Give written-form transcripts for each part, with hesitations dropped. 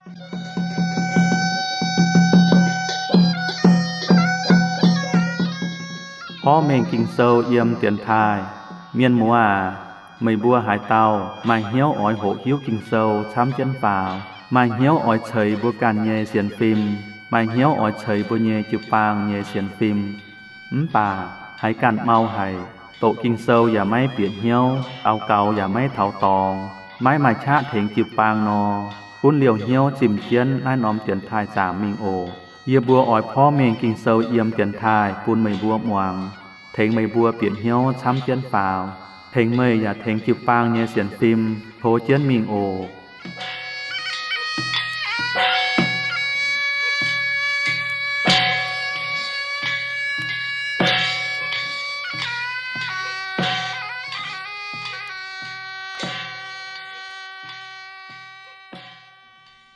พ่อเมงกิงเซาเยี่ยมเตียนทายเมียนมัวไม่บัวหายเตามาเหี้ยวอ้อยโหหิ้วกิงเซาช้ำเจียนฝ่าวมาเหี้ยวอ้อยเฉยบัวกันเยเสียนฟิล์มมาเหี้ยวอ้อยเฉยบัวเยจุปางเยเสียนฟิล์มป่าหายกันเมาหายโตกิงเซาอย่าไม่เปลี่ยนเหี้ยวเอาเก่าอย่าไม่เถาตองไม้ชะเถงจุปางนอปุ้นเหลียวเหี้ยวจิมเจียนน้าน้อมเตียนทายจามมิงโอเยียบัวอ้อยพ่อเมงกิงเซาเยี่ยมเตียนทายปุ้นไม่บัวมวงเถงไม่บัวเปลี่ยนเหี้ยวช้ำเจียนฝ่าวเถงเมยอย่าเถงจิบปางเยเสียนฟิล์มโถเจียนมิงโอ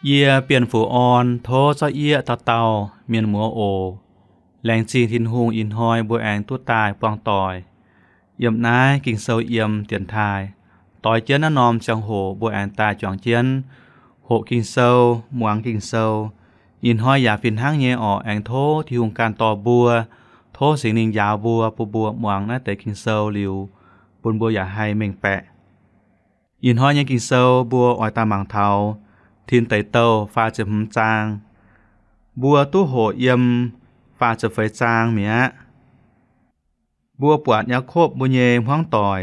เยียเปลี่ยนฝูออนโทเจ้าเอี้ยตะเตาเมียนมัวโอแหลงจีทินหุงอินหอยบัวแองตุ้ตายปองตอยเยี่ยมนายกิ่งเซาเยี่ยมเตียนทายต่อยเจียนนอมจังโหบัวแองตายจวงเจียนโหกิ่งเซาหมวงกิ่งเซาอินหอยอย่าฟินห้างเยอแองโทที่หุงการต่อบัวโทสิงนิงยาวบัวปูบัวหมวงนาแต่กิ่งเซาหลิวบนบัวอย่าให้เม่งแปะอินหอยยังกิ่งเซาบัวอ้อยตาหมังเทาทินไตเต้าฟ้าจะหึมจางบัวตู้โหเยี่ยมฟ้าจะไฟจางเมียบัวปวดยาโคบบุญเยห้องต่อย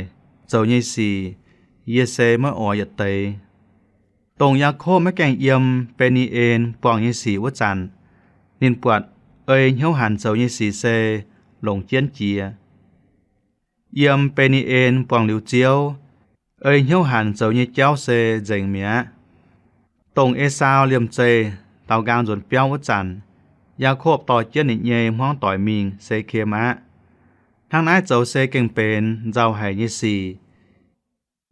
เจ้าเยสีเยเซเมื่ออ่อยเตยตรงยาโคบไม่แกงเยี่ยมเป็นนีเอ็นปองเยสีวจันนินปวดเอ้ยเหี่ยวหันเจ้าเยสีเซหลงเจียนเจียเยี่ยมเป็นนีเอ็นปองหลิวเจียวเอ้ยเหี่ยวหันเจ้าเยเจ้าเซเจิงเมียตรงเอซาวเหลี่ยมเจเตากางจนเปียววจันยาโคบต่อเจียนนิเยห้องต่อยมิงเซเคมะทางนายเจ้าเซเก่งเป็นเจ้าไหเยสี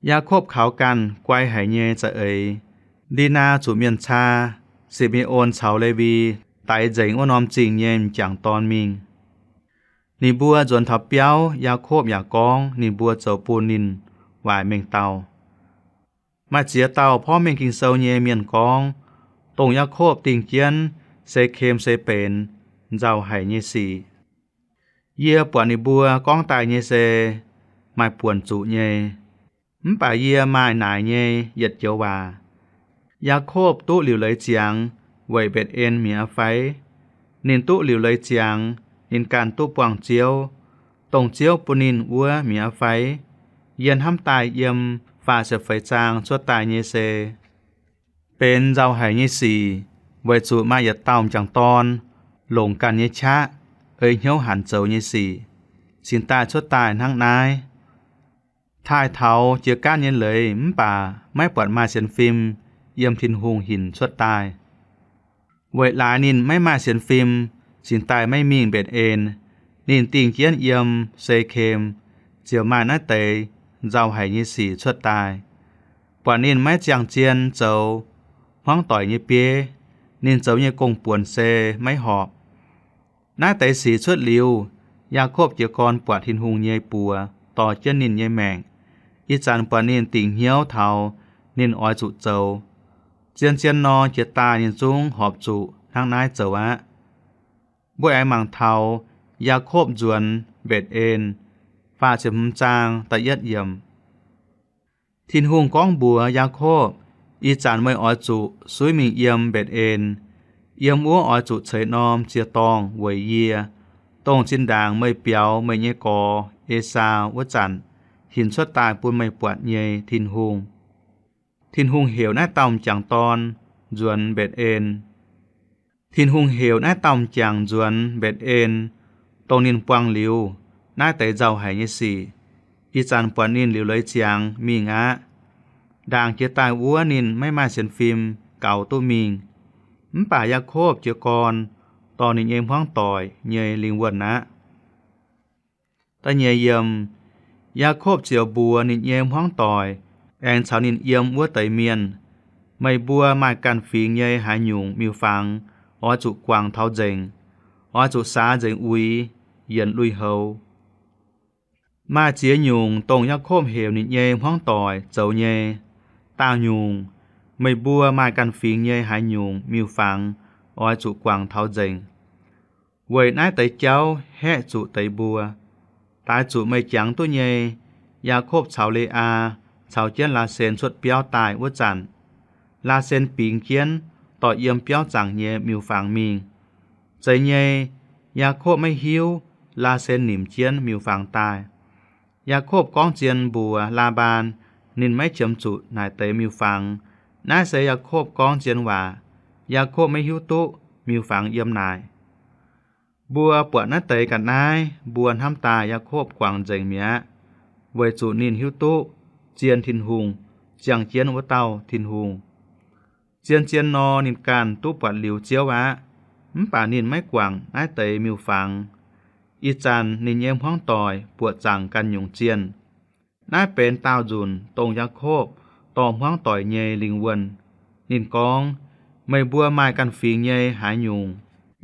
ยาโคบเขากันไกวไหเยจะเอ๋ยดีนาจุเมียนชาสิมีโอนเฉาเลวีไตเจิงอ้นอมจริงเยมจังตอนมิงนิบัวจนทับเปียวยาโคบอยากกองนิบัวเจ้าปูนินหวายเมงเตามาเจียเตาพ่อเมงกิงเซาเยเมียนกองตรงยาโคบติงเจียนเซเคมเซเป็นเจ้าไหเยสีเยียปวดนิบัวกองตายเยเซไม่ปวนจุเยป่าเยียไม้หนายเยเหยียดเจียววายาโคบตุหลิวเลยเจียงไว้เบ็ดเอ็นเมียไฟนินตุหลิวเลยเจียงนินการตุปวงเจียวตรงเจียวปุนินอัวเมียไฟเยียนห้ำตายเยี่ยมฝ่าเสไฟจางชั่วตายเยเซเป็นเจ้าไหเยสีไว้จุมาเหยียดเต่าจังตอนหลงกันเยชะเอ้ยเหี่ยวหันเจ้าเยสีสินตาชั่วตายทั้งนายท้ายเท้าเจียก้านเย็นเลยป่าไม่ปวดมาเสียนฟิล์มเยี่ยมทินหุงหินชั่วตายเวลานินไม่มาเสียนฟิล์มสินตายไม่มีเบ็ดเอ็นนินติงเจียนเยี่ยมเซเคมเจียวมาหน้าเตยเจ้าไหเยสีชั่วตายปวดนินไม่จังเจียนเจ้าห้องต่อยเยเปียนินเจ้าเยกงป่วนเซไม่หอบหน้าเตยสีชั่วหลิวยาโคบเจียกรปวดทินหุงเยปัวต่อเจียนนินเยแมงอีจันปวดนินติงเหี้ยวเทานินอ้อยจุเจ้าเจียนเจียนนอเจียตานินจุ้งหอบจุทั้งนายเจ้าวะบุ้ยไอมังเทายาโคบจวนเบ็ดเอ็นฝ่าเฉมจางตะเย็ดเยี่ยมทินหุงก้องบัวยาโคบอีจานไม่อ้อยจุซุยมิงเยี่ยมเบ็ดเอ็นเยี่ยมอ้วอ้อยจุเฉยนอมเจียตองเวยเยียต้องจินด่างไม่เปียวไม่เยกอเอซาวจันหินชั่วตายปุนไม่ปวดเยทินหุงเหี่ยวหน้าต่ำจังตอนจวนเบ็ดเอ็นทินหุงเหี่ยวหน้าต่ำจังจวนเบ็ดเอ็นตรงนินปวงหลิวหน้าแต่เจ้าไหเยสีอีจันปวดนินหลิวเลยเจียงมีงะด่างเจียตายวัวนินไม่มาเสียนฟิล์มเก่าตู้มิงป่ายาโคบเจียกรตอนนี้เยมห้องต่อยเยลิงวนนะตาเยเยี่ยมยาโคบเจียวบัวนินเยมห้องต่อยแอนสาวนินเยี่ยมวัวไตเมียนไม่บัวมากันฝีเยหายหยุงมิวฟังอ้อจุกวางเท้าเจงอ้อจุสาเจงอุยเย็นลุยเฮามาเจียหยุงตรงยาโคบเหวนินเยมห้องต่อยเจ้าเยตาหยุง ไม่บัวมากันฝีเย่หายยุงมิวฟังอ้อยจุกวางเท้าเจงเวยนายไตเจ้าแห่จุไตบัวตายจุไม่จังตัวเย่ยาโคบชาวเลอาชาวเจียนลาเซนสวดเปียวตายวัวจันลาเซนปิงเคียนต่อเยี่ยมเปียวจังเย่มิวฟังมิงใจเย่ยาโคบไม่หิวลาเซนหนิมเจียนมิวฟังตายยาโคบก้องเจียนบัวลาบานนินไม่เฉิมจุนายเตมิวฟังนายเสยาโคบก้องเจียนว่ายาโคบไม่หิวตุมิวฟังเยี่ยมนายบัวปวดนาเตยกันนายบัวห้ำตายาโคบกวางเจงเมียไว้จุนินหิวตุเจียนทินหุงเจียงเจียนวัวเต้าทินหุงเจียนเจียนนอนินการตุปวดหลิวเจียววะป่านินไม่กวางนายเตยมิวฟังอีจันนินเยี่ยมห้องต่อยปวดจังกันหยงเจียนนายเป็นตาวจุนตรงยาโคบตอมห้องต่อยเยลิงวนนินกองไม่บัวไม้กันฝีเยหายยุง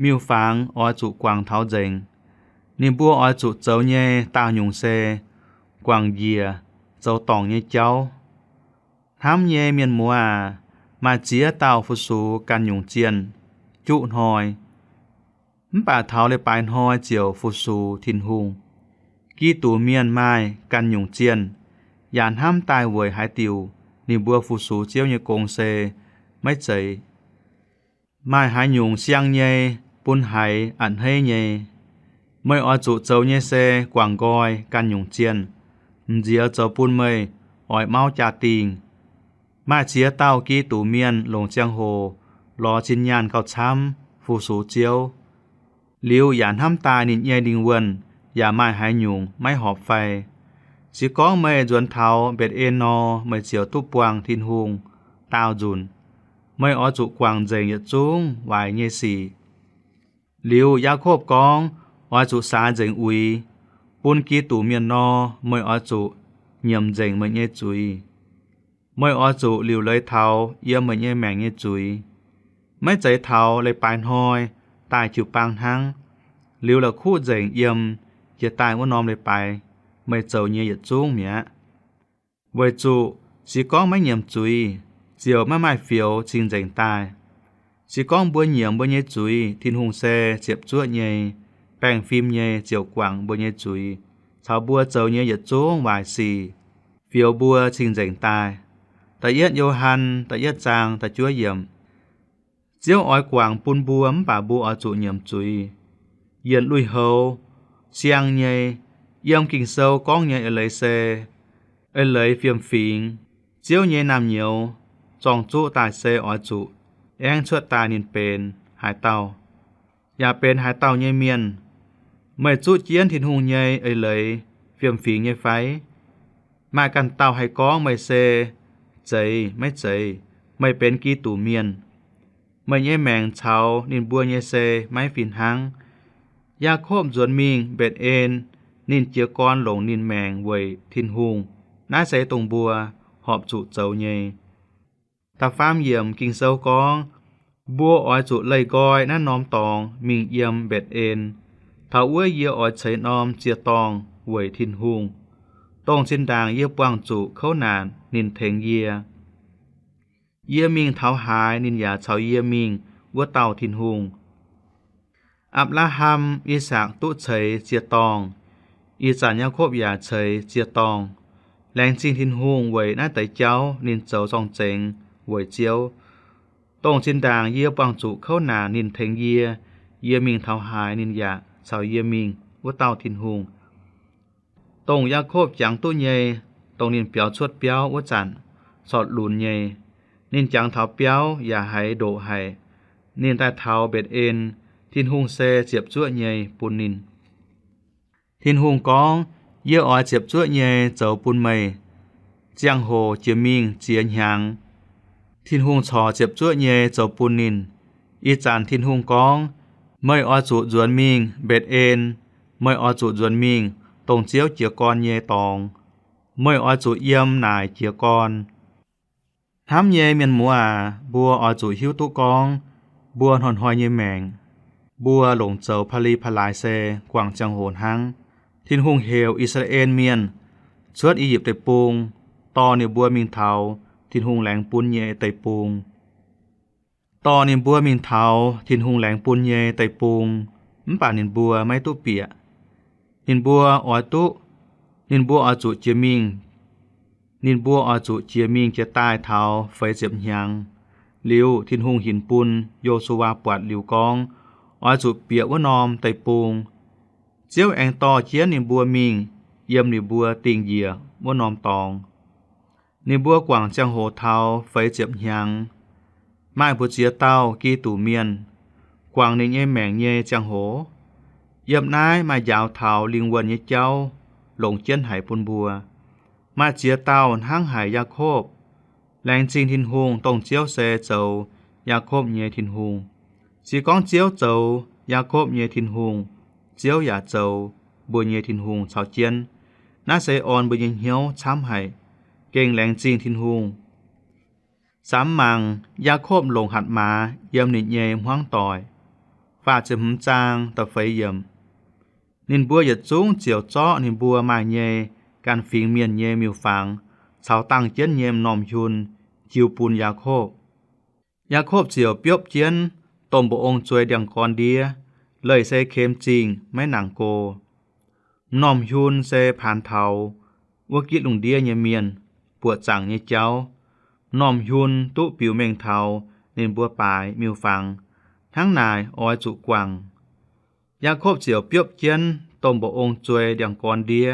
มิวฟังอ้อยจุกวางเท้าเจงนินบัวอ้อยจุเจ้าเยตาหยงเซกวางเยียเจ้าตองเยเจ้าทำเยเมียนมัวมาเจียเต้าฟุสูกันหยงเจียนจุหอยป่าเท้าเลยปลายหอยเจียวฟุสูทินหุงกี้ตูเมียนไม้กันหยงเจียนยานห้ามตายเวยหายติวนิบัวฟุสูเจียวเยกงเซไม่ใจไม้หายหยงเสียงเยปุ้นไหอันให้เยไม่อ้อยจุเจ้าเยเซกวางกอยกันหยงเจียนเจียเจ้าปุ้นไม่อ้อยเมาจาติงมาเชียเต้ากี้ตูเมียนลงเจียงโหรอชินยานเข้าช้ำฟูสูเจียวหลิวหยานห้ำตานินเยดิงเวินอย่าไม้หายหยุงไม่หอบไฟสิก้องไม่จวนเท้าเบ็ดเอนอไม่เจียวตุปวางทินหุงตาวจุนไม่อ้อจุกวางเจงยะจุงวายเยสีหลิวยาโคบกองอ้อจุสาเจงอุยปุ้นกี้ตูเมียนนอไม่อ้อจุเยี่ยมเจงไม่เยจุยไม่อ้อจุหลิวเลยเท้าเยี่ยมไม่เยแมงเยจุยไม่ใจเท้าเลยปานหอยตายจิวปางทั้งหลิวละคู่เจงเยี่ยมจะตายว่านอมเลยไปไม่เจ้าเยยะจุงเมียไว้จุสิก้องไม่เยี่ยมจุยเจียวไม่ไม่เฟียวชิงเจงตายสิก้องบัวเหยี่ยมบัวเยจุยทินหุงเซเจ็บจ้วเยแป้งฟิล์มเยเจียวกวางบัวเยจุยชาวบัวเจ้าเยยะจุงวายสีเฟียวบัวชิงเจงตายแต่เย็ดโยฮันแต่เย็ดจางแต่จ้วเยี่ยมเจียวอ้อยกวางปุนบวมป่าบัวอ้อยจุเยี่ยมจุยเย็นลุยเฮาเสียงเยเยี่ยมกิ่งเซาก้องเยเอเลยเซเอเลยเฟียมฟิงเจียวเยนำเหนียวจองจุตายเซอ้อยจุแองชวดตานินเป็นหายเต้าอย่าเป็นหายเต้าเยเมียนไม่จุเจียนถิ่นหุงเยเอเลยเฟียมฟิงเยไฟมากันเต้าให้ก้องไม่เซใจไม่ใจไม่เป็นกีตูเมียนไม่เยแมงเชานินบัวเยเซไม่ฟินหังยาโคบจวนมิงเบ็ดเอ็นนินเจียกรหลงนินแมงเวยทินหุงน้าใสตรงบัวหอบจุเจ้าเยตาฟ้ามเยี่ยมกิ่งเซากองบัวอ้อยจุเลยกอยนั่นน้อมตองมิงเยี่ยมเบ็ดเอ็นเท้าอ้วยเยี่ยอ้อยใช้น้อมเจียตองเวยทินหุงตองเส้นด่างเยี่ยปวางจุเข้านานนินเทงเยี่ยมิงเท้าหายนินยาเฉาเยี่ยมิงวัวเต่าทินหุงอับราฮัมอิสากตุเฉยเจียตองอีจานยาโคบยาเฉยเจียตองแรงจิงทินหุงเวยหน้าไตเจ้านินเจ้าจองเจงเวยเจียวตองจินด่างเยี่ยปวางจุเข้านานินเทงเยี่ยมิงเท้าหายนินยาเฉาเยี่ยมิงวัวเต่าทินหุงตองยาโคบจังตุเยตองนินเปียวชวดเปียววัวจันสอดหลุนเยนินจังเท้าเปียวอย่าให้โดให้นินใต้เท้าเบ็ดเอ็นทินหุงเซเจ็บจ้วเยปุนนินทินหุงกองเยี่ยอ้อยเจ็บจ้วเยเจ้าปุนไม่เจียงโหเจียมิงเจียนหยางทินหุงชอเจ็บจ้วเยเจ้าปุนนินอีจานทินหุงกองไม่อ้อยจุจวนมิงเบ็ดเอ็นไม่อ้อยจุจวนมิงตรงเจียวเจียกรเยตองไม่อ้อยจุเยี่ยมนายเจียกรทำเยเมียนมัวบัวอ้อยจุหิวตุกองบัวหอนหอยเยแมงบัวหลงเจ้าพลีพลายเซกวางจังโหนหังทินหุงเฮลอิสราเอลเมียนชวดอียิปต์ได้ปูงตอเนี่ยบัวมิงเทา ทินหุงแหลงปุ้นเยไตปูงตอนินบัวมิงเทาทินหุงแหลงปุ้นเยไตปูงป่านินบัวไม่ตุเปียนินบัวออตุนินบัวอจุเจียมิงนินบัวอจุเจียมิงจะใต้เทาไฟเจ็บยังลิวทินหุงหินปุนโยสุวาปวดลิวกองอจุเปียวนอมไตปูงเจียวแองตอเจียนินบัวมิงเยี่ยมนินบัวติงเหยียวนอมตองนินบัวกว่างจังโหเทาไฟเจ็บยังไม้บุเจียเต้ากีตู่เมียนกว่างในเย่แมงเย่จังโหเยี่ยมนายมายาวเทาลิงวนเย่เจ้าหลงเจียนไหปุนบัวมาเจียเต้าห้างหายยาโคบแรงจริงทินหุงต้องเจียวเซเจ้ายาโคบเย่ทินหุงสีก้องเจียวเจ้ายาโคบเย่ทินหุงเจียวอย่าเจ้าบัวเย่ทินหุงชาวเจียนน่าเซออนบัวเย่เหียวช้ำไหเก่งแรงจริงทินหุงสามมังยาโคบลงหัดมาเยี่ยมนิดเย่ห้างต่อยฝ่าจะหึมจางตะไฟเยี่ยมนินบัวหยัดจุ้งเจียวจ้อนินบัวมาเย่การฟิงเมียนเย่มิวฟังชาวตั้งเจียนเยมนอมยุนจิวปูนยาโคบเจียวเปียบเจียนต้มบองจวยเดียงกอนเดียเลยเซเค็มจริงไม่หนังโกนอมยุนเซผ่านเทาวกิดลุงเดียเยเมียนปวดจังเยเจ้านอมยุนตุปิวเมงเทานินบัวปายมิวฟังทั้งนายออยจุกวังยาโคบเจียวเปียบเจียนต้มบองจวยเดียงกอนเดีย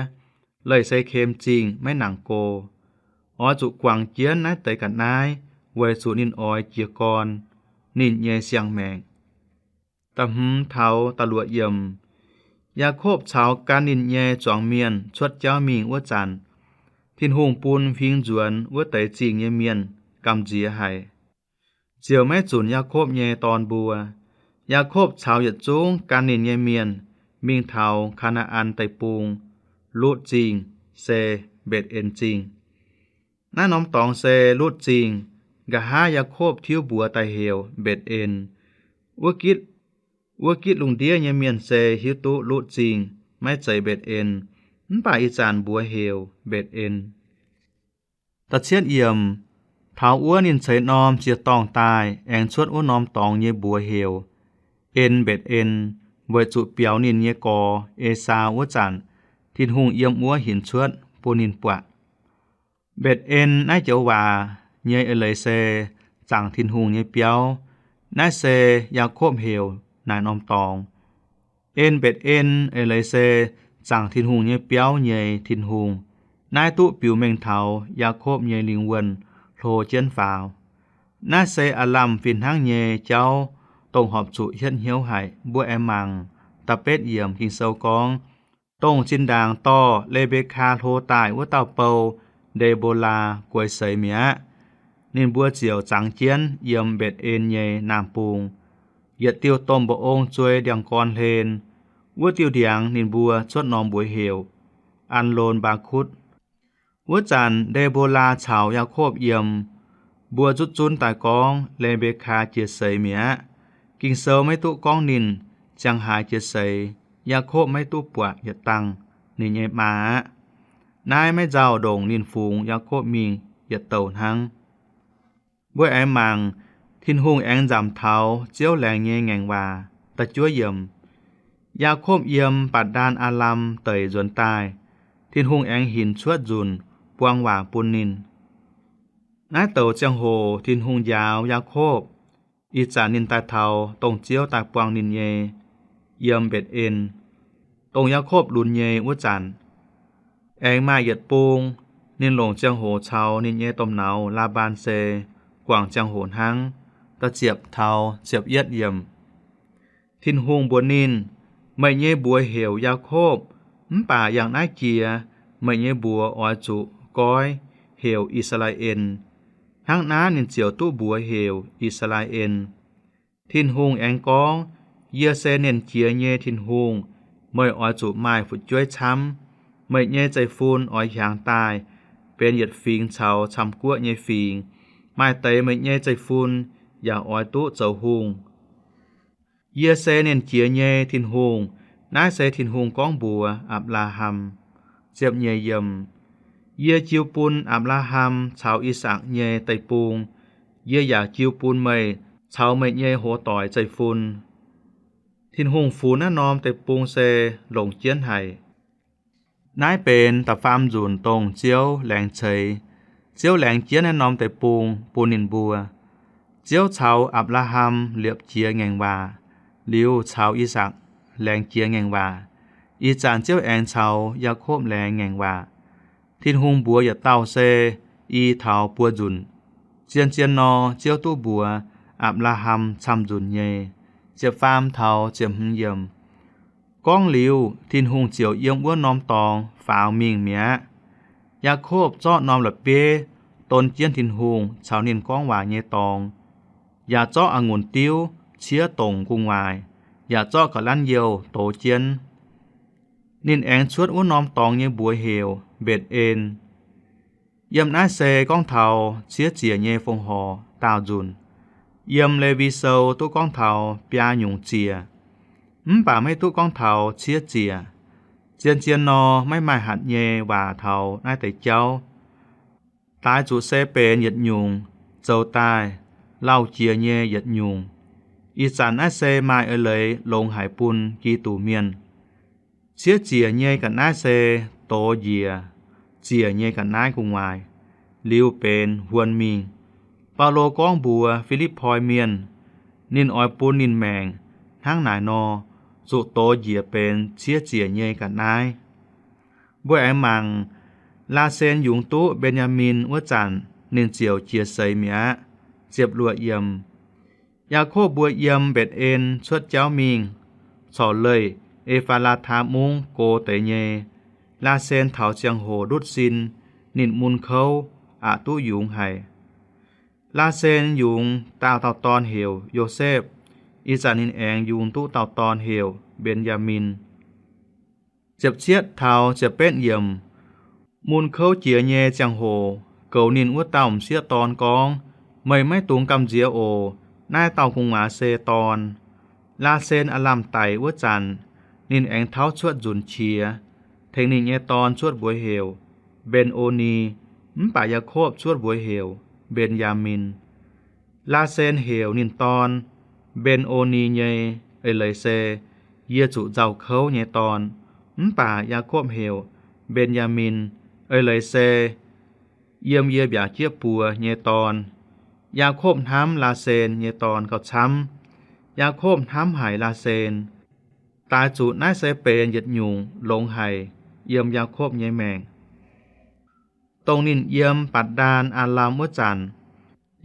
เลยใส่เค็มจริงไม่หนังโกออจุกวางเจียนนายเตยกันนายไว้สู่นินออยเจียกรนินเยเสียงแมงตะหึเทาตะลัวเยี่ยมยาโคบชาวการนินเยจวงเมียนชวดเจ้ามิงวัวจันทินหงปูนพิงจวนวัวเตยจริงเยเมียนกำเจียไห้เจียวแม่จุนยาโคบเยตอนบัวยาโคบชาวหยัดจุงการนินเยเมียนมิงเทาคานาอันไตปูงลูดจริงเซเบ็ดเอ็นจริงหน้าน้อมตองเซลูดจริงกะหายาโคบทิวบัวไตเหียวเบ็ดเอ็นวัวกิดลุงเดียเยเมียนเซฮิวตุลูดจริงไม่ใจเบ็ดเอ็นป่าอีจานบัวเหียวเบ็ดเอ็นตัดเชียนเอี่ยมเท้าอ้วนนินเสนอมเจียตองตายแองชวดอ้วนน้อมตองเยบัวเหียวเอ็นเบ็ดเอ็นบวยจุเปียวนินเยกอเอซาวัวจันทินหุงเยี่ยมอัวหินชวดปูนินปวะเบ็ดเอ็นนายเจ้าว่าเยเอเลยเซจังทินหุงเยเปียวนายเซยาโคบเหียวนายนอมตองเอ็นเบ็ดเอ็นเอเลยเซจังทินหุงเยเปียวเยทินหุงนายตุปิวเมงเทายาโคบเยลิงเวนโทเจียนฟาวนายเซอลัมฟินทั้งเยเจ้าตรงหอบจุเฮียนเหียวไห้บัวแอมังตะเป็ดเยี่ยมกิงเซากองต้งจินดางต่อเลเบคาโทตายว่าเต่าเปาเดโบลากวยเสยเมียนินบัวเจียวจังเจียนเยี่ยมเบ็ดเอ็นเยนามปูงเหยียดเตียวต้มบะองจวยเดียงกอนเลนวัวเตียวเดียงนินบัวชดนอมบัวเหียวอันโลนบาคุดวัวจันเดโบลาเฉายาโคบเยี่ยมบัวจุดจุนตายกองเลเบคาเจียเสยเมียกิงเซลไม่ตุกองนินจังหายเจียเสยยาโคบไม่ตุปวะอย่าตังนินเยมานายไม่เจ้าดงนินฟูงยาโคบมิงอย่าเต่าทั้งบัวแอมังทินหุงแองจำเท้าเจียวแหลงเยแงงว่าตะจั่วเยี่ยมยาโคบเยี่ยมปัดดานอาลัมเตยจนตายทินหุงแองหินชวดจุนปวงหว่าปุนนินนายเต่าเจียงโหทินหุงยาวยาโคบอีจานินตาเทาตรงเจียวตากปวงนินเยเยี่ยมเบ็ดเอ็นตรงยาโคบลุนเยวัวจันแองมาเหยียดปูงนินหลงเจียงโหเชานินเยต้มเนาลาบานเซกว่างเจียงโหนหังตะเจียบเทาเจียบเย็ดเยี่ยมทินหุงบัวนินไม่เยบัวเหี่ยวยาโคบป่าอย่างน่าเกียไม่เยบัวออจุก้อยเหี่ยวอิสราเอลทั้งน้านินเจียวตู้บัวเหี่ยวอิสราเอลทินหุงแองกองเยเซเนนเกียเยทินหุงไม่ออจุไม้ฝุดจ้วยช้ำไม่เยใจฟูนออยหางตายเป็นเหยียดฟิงเฉาช้ำกั้วเยฟิงไม้เตยไม่เยใจฟูนอย่าออยตู้เจ้าหุงเยเซเนนเกียเยทินหุงน้าเซทินหุงก้องบัวอับลาฮัมเจียบเยยม เยจิวปุนอับราฮัมชาวอิสากเยไตปูงเยอยากจิวปุนไม่ชาวไม่เยโหต่อยใจฟุนทินหงฟูนะนอมไตปูงเซหลงเจียนไห้นายเป็นตะฟามจุนตรงเจียวแหลงเฉยเจียวแหลงเจียนนอมไตปูงปูนินบัวเจียวชาวอับราฮัมเหลียบเจียแงงวาลิวชาวอิสากแหลงเจียแงงวาอีจานเจียวแองชาวยาโคบแหลงแงงวาทินหงบัวอย่าเต้าเซอีเถาปัวจุนเจียนเจียนนอเจียวตู้บัวอับราฮัมชำจุนเยเจียฟามเถาเจียมหึงเยี่ยมก้องลิวทินหงเจียวเยี่ยมอ้วนนอมตองฝาวมิงเมียยาโคบเจาะนอมหลับเป้ตนเจียนทินหงชาวนินก้องวาเยตองอย่าเจาะองุ่นติ้วเชียตงกุงวายอย่าเจาะกะลั่นเยียวโตเจียนนินแองชวดอ้วนนอมตองเยบัวเหวเบ็ดเอ็นเยี่ยมนายเซก้องเทาเชียเจียเยฟงหอตาวจุนเยี่ยมเลวีเซลตุก้องเทาปยาหยุงเจียป่าไม่ตุก้องเทาเชียเจียเจียนเจียนนอไม่หมายหัดเยว่าเทานายแต่เจ้าตายจุเซเป็นหยัดยุงเจ้าตายเล่าเจียเยหยัดยุงอีสานนายเซมาเลยลงหายปุนกีตูเมียนเชียเจียเยกันนายเซโตเยียเจียเยกันนายกุงวายลิวเป็นหวนมิงปาโลก้องบัวฟิลิปพอยเมียนนินออยปูนนินแมงทั้งหนายนอสุโตเยียเป็นเชียเจียเยกันนายบัวไอมังลาเซนยุงตุเบนยามินวัจันนินเจียวเจียเซยเมียเจ็บลัวเยี่ยมยาโคบบัวเยี่ยมเบ็ดเอ็นชวดเจ้ามิงสอเลยเอฟาลาทามุงโกเตเยลาเซนเถาเจียงโหดุดซินนินมุนเขาอาตุยุงไห้ลาเซนยุงตาวเต่าตอนเหวโยเซฟอีจานินแองยุงตุเต่าตอนเหวเบนยามินเจ็บเชียดเถาเจ็บเป็นเยี่ยมมุนเขาเจียเยเจียงโหเกานินวัวเต่าเสียตอนกองไม่ตุงกำเจียโอนายเต่าคงหมาเซตอนลาเซนอลัมไตวัวจันนินแองเท้าชวดจุนเชียเทคนิคเยตอนชวดบัวเหวเบนโอนีป่ายาโคบชวดบัวเหวเบนยามินลาเซนเหวนินตอนเบนโอนีเยเลยเซเยจุเจ้าเขาเยตอนป่ายาโคบเหวเบนยามินเลยเซเยี่ยมเยียบยาเจียปัวเยตอนยาโคบท้ำลาเซนเยตอนเขาช้ำยาโคบท้ำหายลาเซนตายจุนายเซเปนหยัดยุงลงไห้เยี่ยมยาโคบเยแมงตรงนินเยี่ยมปัดดานอารามวัจัน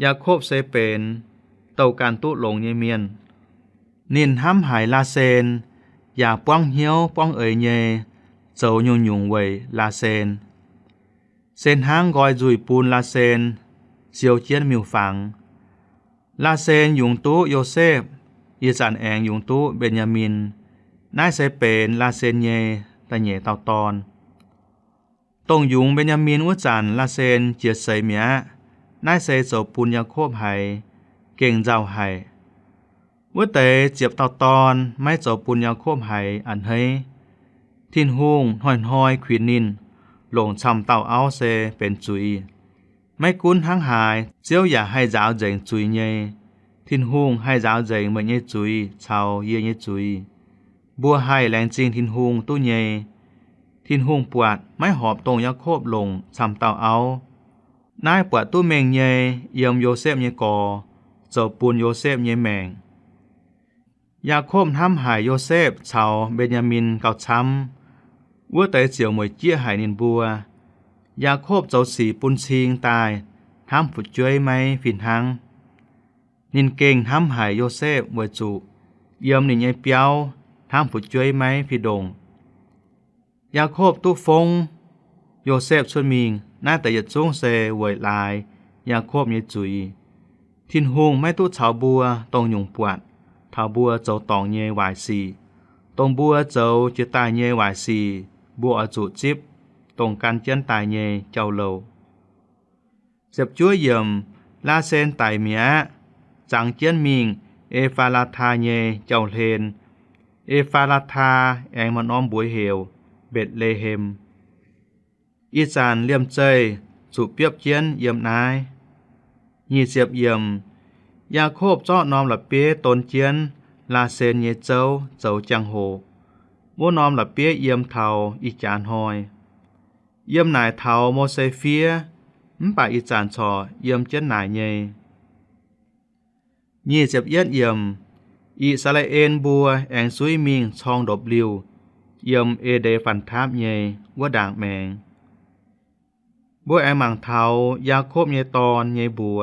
ยาโคบเซเปนเต่าการตุลงเยเมียนนินห้ำหายลาเซนอย่าป้องเหี้ยวป้องเยเจ้ายุงเวยลาเซนเส้นห้างกอยจุยปูนลาเซนเซียวเจียนมิวฝังลาเซนยุงตุโยเซฟอีจานแองยุงตุเบนยามินนายเซเปนลาเซนเยตะเยเต่าตอนตรงยุงเบนยามินวัจันลาเซนเจียเสยเมียนายเซโจปุนยาโคบไห้เก่งเจ้าไห้วัเตเจียบเต่าตอนไม่โจปุนยาโคบไห้อันเฮทินหุงห้อยขวินนินหลงชำเต่าเอาเซเป็นจุยไม่กุ้นทั้งหายเจียวอย่าให้จ้าวเจงจุยเยทินหุงให้จ้าวเจงเหมือนเยจุยชาวเยจุยบัวให้แรงจริงทินหุงตู้เยทินหุงปวดไม่หอบตรงยาโคบลงชำเต่าเอานายปวดตู้เมงเยเยี่ยมโยเซฟเยกอเจ้าปูนโยเซฟเยแมงยาโคบทำหายโยเซฟชาวเบนยามินเก่าช้ำวัวแต่เจียวมวยเจี้ยหายนินบัวยาโคบเจ้าสีปุนชิงตายทำฝุดจ้วยไหมฝินหังนินเก่งทำหายโยเซฟมวยจุเยี่ยมนินยายเปียวทำฝุดจ้วยไหมฝิดงยาโคบตู้ฟงโยเซฟชวนมิงน่าแต่ยัดช่วงเซเวยลายยาโคบยายจุยทินหงไม่ตู้ชาวบัวตรงยุงปวดชาวบัวเจ้าตองเยวายสีตรงบัวเจ้าจะตายเยวายสีบัวอจุจิบตรงการเจียนตายเยเจ้าโลเจ็บจ้วยเยี่ยมลาเซนไตเมียจังเจียนมิงเอฟาลาทาเยเจ้าเลนเอฟาลาทาแองมันอ้อมบวยเหวเบ็ดเลเฮม อีจานเลี่ยมเจยสุเปียบเจียนเยี่ยมนายยี่เสียบเยี่ยมยาโคบเจาะนอมละเปียตนเจียนลาเซนเยเจ้าจังโหโมนอมละเปียเยี่ยมเทาอีจานหอยเยี่ยมนายเทาโมเซเฟียป่าอีจานชอเยี่ยมเจียนนายเยยี่เสียบเยี่ยนเยี่ยมอิสราเอลบัวแองซุยมิงช่องดบลิวเยี่ยมเอเดฟันทาบเยว่าด่างแมงบัวแองมังเทายาโคบเยตอนเยบัว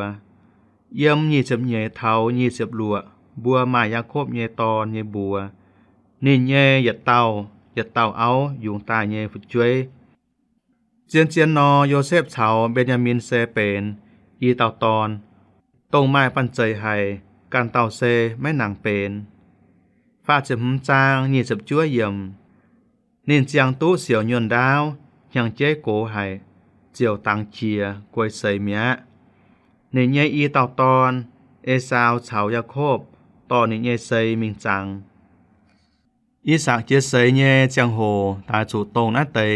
เยี่ยมยี่เสียบเยเทายี่เสียบลัวบัวมายาโคบเยตอนเยบัวนี่เยอย่าเต้าเอายุงตาเยฝึกช่วยเจียนนอโยเซฟเฉาเบนยามินเซเป็นอีเต่าตอนตรงไม้ปันเจยไห้การเต่าเซไม่หนังเป็นฟ้าจะหจางยี่สิบจั่วเยี่ยมนินเจียงตู้เสียวยนดาวยังเจ๊โกไห้เจียวตังเชียกวยเสยเมียในเยอีเต่าตอนเอซาวเฉายาโคบตอนนี้เยเซยมิงจังอีสากเจเสยเยจังโหตาจูตรงหน้าเตย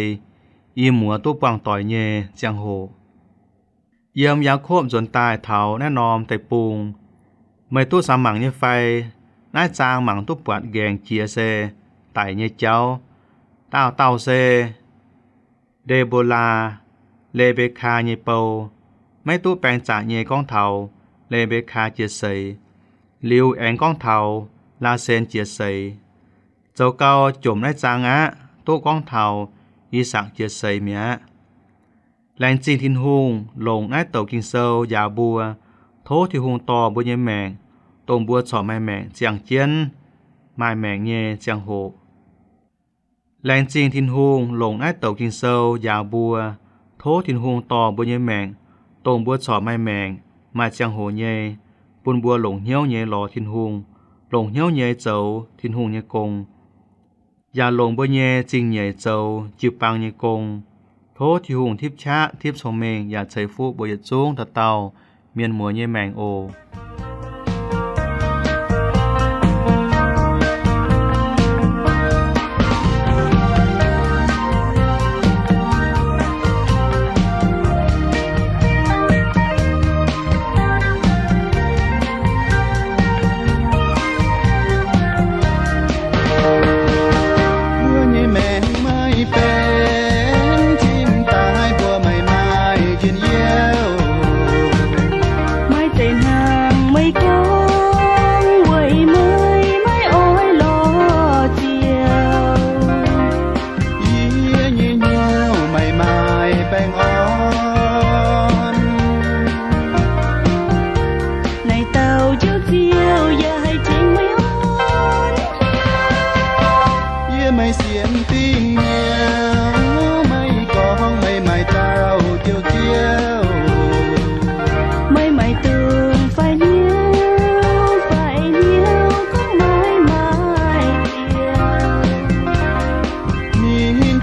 อีหมัวตู้ปางต่อยเยจังโหเยี่ยมยาโคบจนตายเถาแน่นอมไตปูงไม่ตู้สามหมังเยไฟน่าจางหมังตู้ปวดแกงเจียเซไต่เยเจ้าเต้าเซเดโบลาเลเบคาเยเปาไม่ตู้แปลงจากเยก้องเถาเลเบคาเจียเซลิวแองก้องเถาลาเซนเจียเซเจ้าเก่าจมได้จางอะตู้ก้องเถาอีสักเจียเซเมียแรงจีนทินหุงลงได้เต่ากิงเซลยาบัวโทที่หุงต่อบัวเยแมงตรงบัวสอบไม้แมงเจียงเจียนไม้แมงเยเจียงโหแรงจีนทินหุงลงได้เต่ากิงเซลยาบัวโททินหุงต่อบัวเยแมงตรงบัวสอบไม้แมงมาเจียงโหเยปุนบัวหลงเหี้ยวเยหลอทินหุงหลงเหี้ยวเยเจ้าทินหุงเยกงยาลงบัวเยจริงเยเจ้าจิบปังเยกงโทที่หุงทิพชะทิพชมเมงอย่าใช้ฟูบยจุ้งตะเตาเมียนมัวเยแมงโอHãy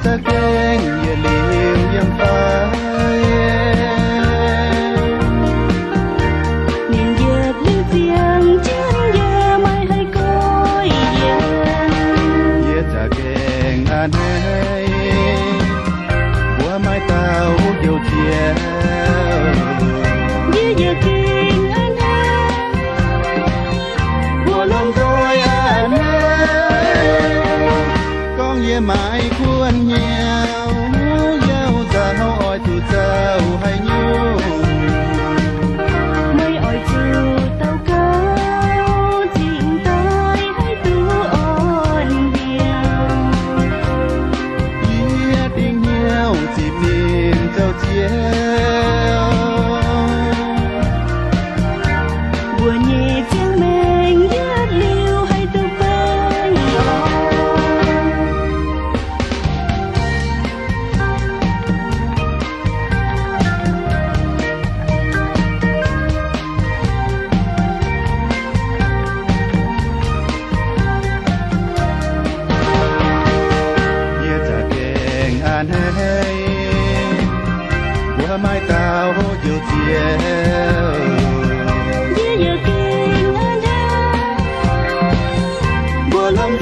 subscribe cho kênh Ghiền Mì Gõ Để không bỏ lỡ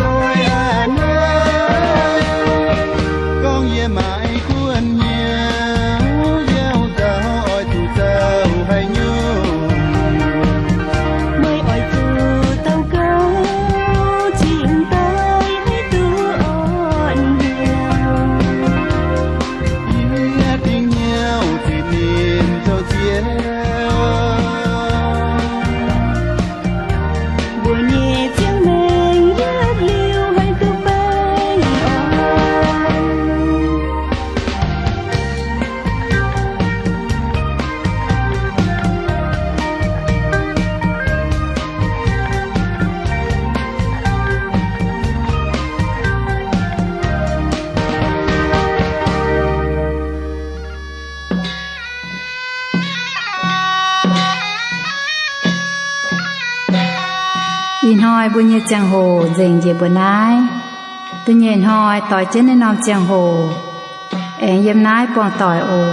yên hoi bu như chang hồ dình về bữa nái tự nhiên hoi tỏi trên nơi nòng chang hồ em yếm nái quang tỏi ồ